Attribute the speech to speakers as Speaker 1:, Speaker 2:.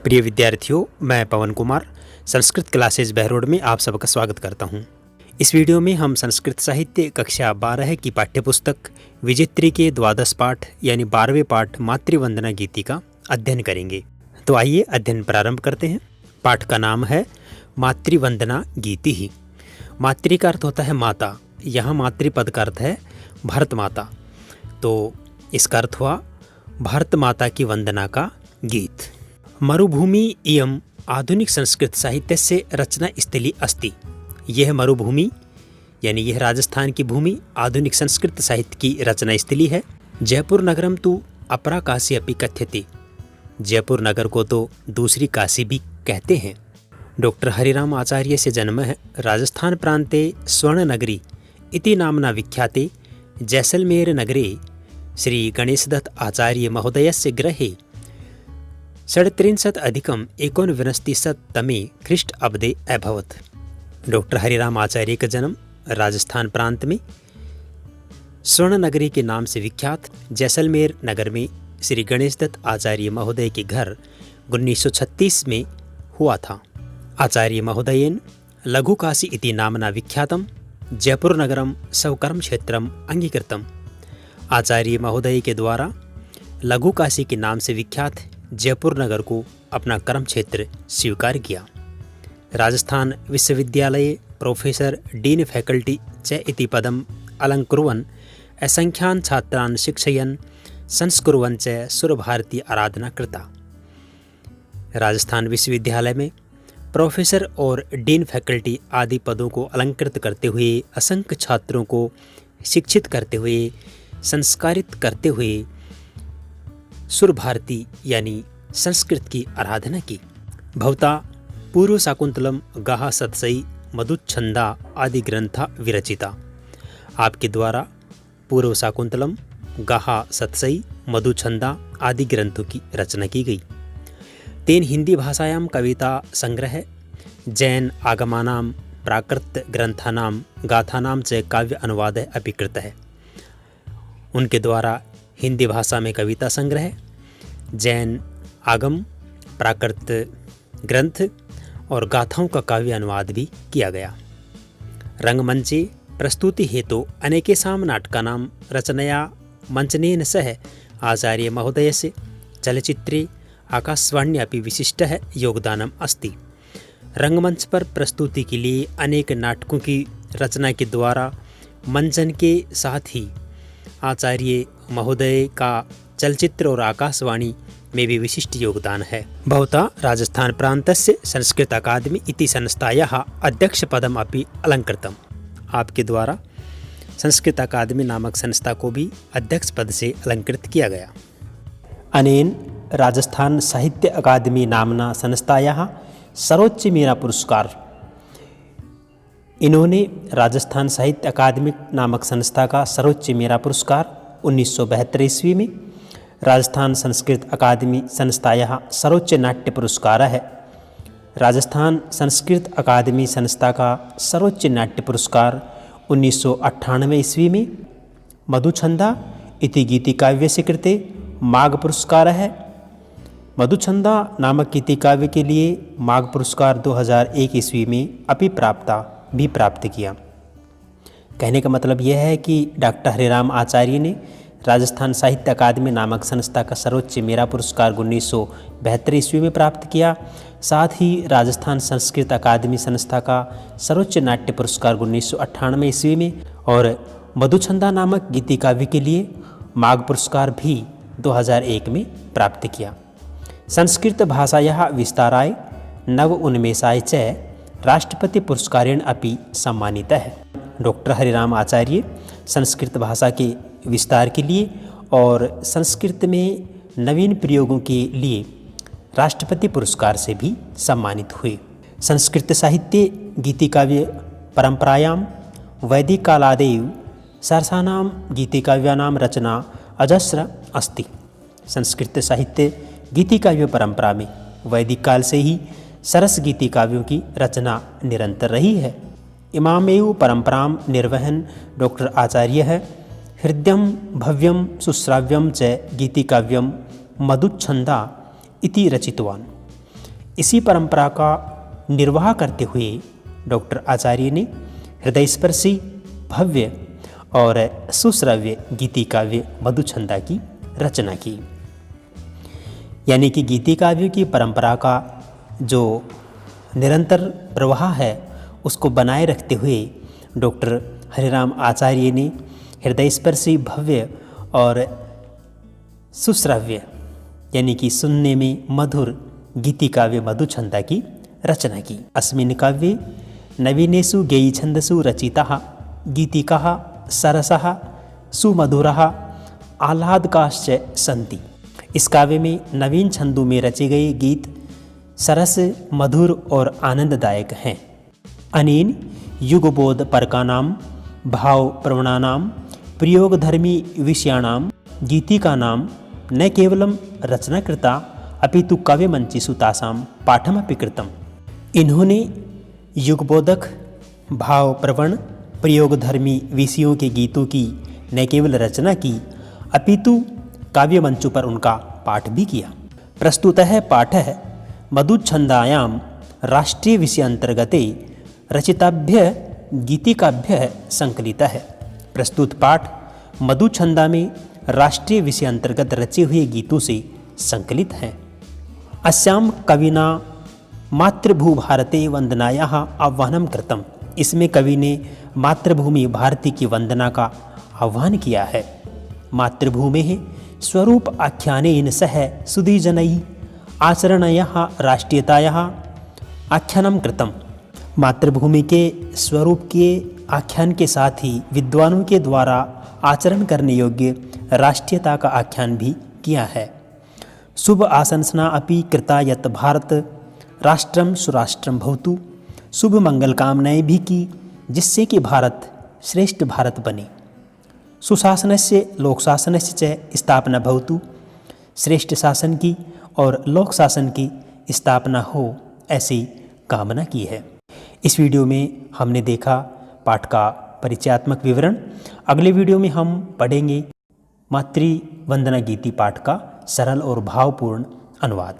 Speaker 1: प्रिय विद्यार्थियों, मैं पवन कुमार संस्कृत क्लासेज बहरोड में आप सबका स्वागत करता हूं। इस वीडियो में हम संस्कृत साहित्य कक्षा 12 की पाठ्यपुस्तक विजित्री के द्वादश पाठ यानी 12वें पाठ मातृवंदना गीति का अध्ययन करेंगे। तो आइए अध्ययन प्रारंभ करते हैं। पाठ का नाम है मातृवंदना गीति ही। मातृ का अर्थ होता है माता, यहाँ मातृपद का अर्थ है भारत माता, तो इसका अर्थ हुआ भारत माता की वंदना का गीत। मरुभूमि इयम् आधुनिक संस्कृत साहित्य से रचना स्थली अस्ति। यह मरुभूमि यानी यह राजस्थान की भूमि आधुनिक संस्कृत साहित्य की रचना स्थली है। जयपुर नगरम तु अपरा काशी अपि कथ्यते। जयपुर नगर को तो दूसरी काशी भी कहते हैं। डॉक्टर हरिराम आचार्य से जन्म है राजस्थान प्रांते स्वर्ण नगरी इति नामना विख्याते जैसलमेर नगरे श्री गणेशदत्त आचार्य महोदयस्य गृहे 37+19 ख्रीष्ट अब्दे अभवत्। डॉक्टर हरिराम आचार्य का जन्म राजस्थान प्रांत में स्वर्ण नगरी के नाम से विख्यात जैसलमेर नगर में श्री गणेशदत्त आचार्य महोदय के घर 1936 में हुआ था। आचार्य महोदयेन लघु काशी इति नामना विख्यातम जयपुर नगरम स्वकर्म क्षेत्रम अंगीकृतम। आचार्य महोदय के द्वारा लघु काशी के नाम से विख्यात जयपुर नगर को अपना कर्म क्षेत्र स्वीकार किया। राजस्थान विश्वविद्यालये प्रोफेसर डीन फैकल्टी च इति पदम अलंकुर्वन् असंख्यान् छात्रान् शिक्षयन् संस्कुर्वन् च सुरभारती आराधना कृता। राजस्थान विश्वविद्यालय में प्रोफेसर और डीन फैकल्टी आदि पदों को अलंकृत करते हुए असंख्य छात्रों को शिक्षित करते हुए संस्कारित करते हुए सुर भारती यानी संस्कृत की आराधना की। भवता पूर्व शाकुंतलम गाहा सत्सई मधुच्छंदा आदि ग्रंथा विरचिता। आपके द्वारा पूर्व शाकुंतलम गाहा सत्सई मधुच्छंदा आदि ग्रंथों की रचना की गई। तेन हिंदी भाषायां कविता संग्रह जैन आगमानां प्राकृत ग्रंथानां गाथानां च काव्य अनुवाद अपि कृतः। उनके द्वारा हिंदी भाषा में कविता संग्रह, जैन आगम, प्राकृत ग्रंथ और गाथाओं का काव्य अनुवाद भी किया गया। रंगमंचे प्रस्तुति हेतु अनेकेषां नाटकानां रचनया मंचनेन सह आचार्य महोदयस्य चलचित्रे आकाशवाण्यपि विशिष्टः योगदानम् अस्ति। रंगमंच पर प्रस्तुति के लिए अनेक नाटकों की रचना के द्वारा मंचन के साथ ही आचार्य महोदय का चलचित्र और आकाशवाणी में भी विशिष्ट योगदान है। भवता राजस्थान प्रांतस्य संस्कृत अकादमी इति संस्थायाः अध्यक्ष पदम अपि अलंकृतम। आपके द्वारा संस्कृत अकादमी नामक संस्था को भी अध्यक्ष पद से अलंकृत किया गया। अनेन राजस्थान साहित्य अकादमी नामना संस्थायाः सर्वोच्च मेरा पुरस्कार। इन्होंने राजस्थान साहित्य अकादमी नामक संस्था का सर्वोच्च मेरा पुरस्कार 1972 ईस्वी में, राजस्थान संस्कृत अकादमी संस्थायाः सर्वोच्च नाट्य पुरस्कार है। राजस्थान संस्कृत अकादमी संस्था का सर्वोच्च नाट्य पुरस्कार 1998 ईस्वी में मधुच्छंदा इति गीति काव्य से कृते माघ पुरस्कार है। मधुच्छंदा नामक गीति काव्य के लिए माघ पुरस्कार 2001 ईस्वी में भी प्राप्त किया। कहने का मतलब यह है कि डॉक्टर हरिराम आचार्य ने राजस्थान साहित्य अकादमी नामक संस्था का सर्वोच्च मेरा पुरस्कार 1972 ईस्वी में प्राप्त किया। साथ ही राजस्थान संस्कृत अकादमी संस्था का सर्वोच्च नाट्य पुरस्कार 1998 ईस्वी में और मधुच्छंदा नामक गीति काव्य के लिए माघ पुरस्कार भी 2001 में प्राप्त किया। संस्कृत भाषायाः विस्ताराय नव उन्मेषाय च राष्ट्रपति पुरस्कारेण अपि सम्मानितः। डॉक्टर हरिराम आचार्य संस्कृत भाषा के विस्तार के लिए और संस्कृत में नवीन प्रयोगों के लिए राष्ट्रपति पुरस्कार से भी सम्मानित हुए। संस्कृत साहित्य गीति काव्य परंपरायां वैदिक कालादेव सरसानां गीति काव्यानां रचना अजस्र अस्ति। संस्कृत साहित्य गीति काव्य परंपरा में वैदिक काल से ही सरस गीति काव्यों की रचना निरंतर रही है। इमामेव परंपरां निर्वहन डॉक्टर आचार्य है। हृद्यम भव्यम सुश्राव्यम च गीति काव्यम मधुच्छंदा इति रचितवान्। इसी परंपरा का निर्वाह करते हुए डॉक्टर आचार्य ने हृदयस्पर्शी, भव्य और सुश्रव्य गीति काव्य मधुछंदा की रचना की। यानी कि गीति काव्य की परंपरा का जो निरंतर प्रवाह है उसको बनाए रखते हुए डॉक्टर हरिराम आचार्य ने हृदयस्पर्शी, भव्य और सुश्रव्य यानी कि सुनने में मधुर गीति काव्य मधुछंदा की रचना की। अस्मिन् काव्ये नवीनेषु गेयछन्दसु रचिताः गीतिकाः सरसः सुमधुरः आह्लादकाश्च सन्ति। इस काव्य में नवीन छंदों में रचे गए गीत सरस, मधुर और आनंददायक हैं। अनेन युगबोध परकानां भाव प्रवणानां प्रयोगधर्मी विषयाणां गीतिकानां न केवलं रचना कृता अपितु काव्यमंचेषु तासां पाठमपि कृतम्। इन्होंने युगबोधक, भाव प्रवण, प्रयोगधर्मी विषयों के गीतों की न केवल रचना की अपितु काव्य मंचों पर उनका पाठ भी किया। प्रस्तुतः पाठः मधुछंदायां राष्ट्रीय विषयांतर्गते रचिताभ्य गीतिकाभ्य संकलितः। प्रस्तुत पाठ मधुछंदा में राष्ट्रीय विषयांतर्गत रचे हुए गीतों से संकलित हैं। अस्यां कविना मातृभूभारते वंदनायाः आह्वानं कृतम्। इसमें कवि ने मातृभूमि भारती की वंदना का आह्वान किया है। मातृभूमेः स्वरूप आख्यानेन सह सुधीजनैः आचरणयः राष्ट्रीयतायाः आख्यानं कृतम्। मातृभूमि के स्वरूप के आख्यान के साथ ही विद्वानों के द्वारा आचरण करने योग्य राष्ट्रीयता का आख्यान भी किया है। शुभ आशंसना अपि कृता यत् भारत राष्ट्रम सुराष्ट्रम भवतु। शुभ मंगल कामनाएं भी की जिससे कि भारत श्रेष्ठ भारत बने। सुशासनस्य लोकशासनस्य च स्थापना भवतु। श्रेष्ठ शासन की और लोक शासन की स्थापना हो, ऐसी कामना की है। इस वीडियो में हमने देखा पाठ का परिचयात्मक विवरण। अगले वीडियो में हम पढ़ेंगे मातृ वंदना गीति पाठ का सरल और भावपूर्ण अनुवाद।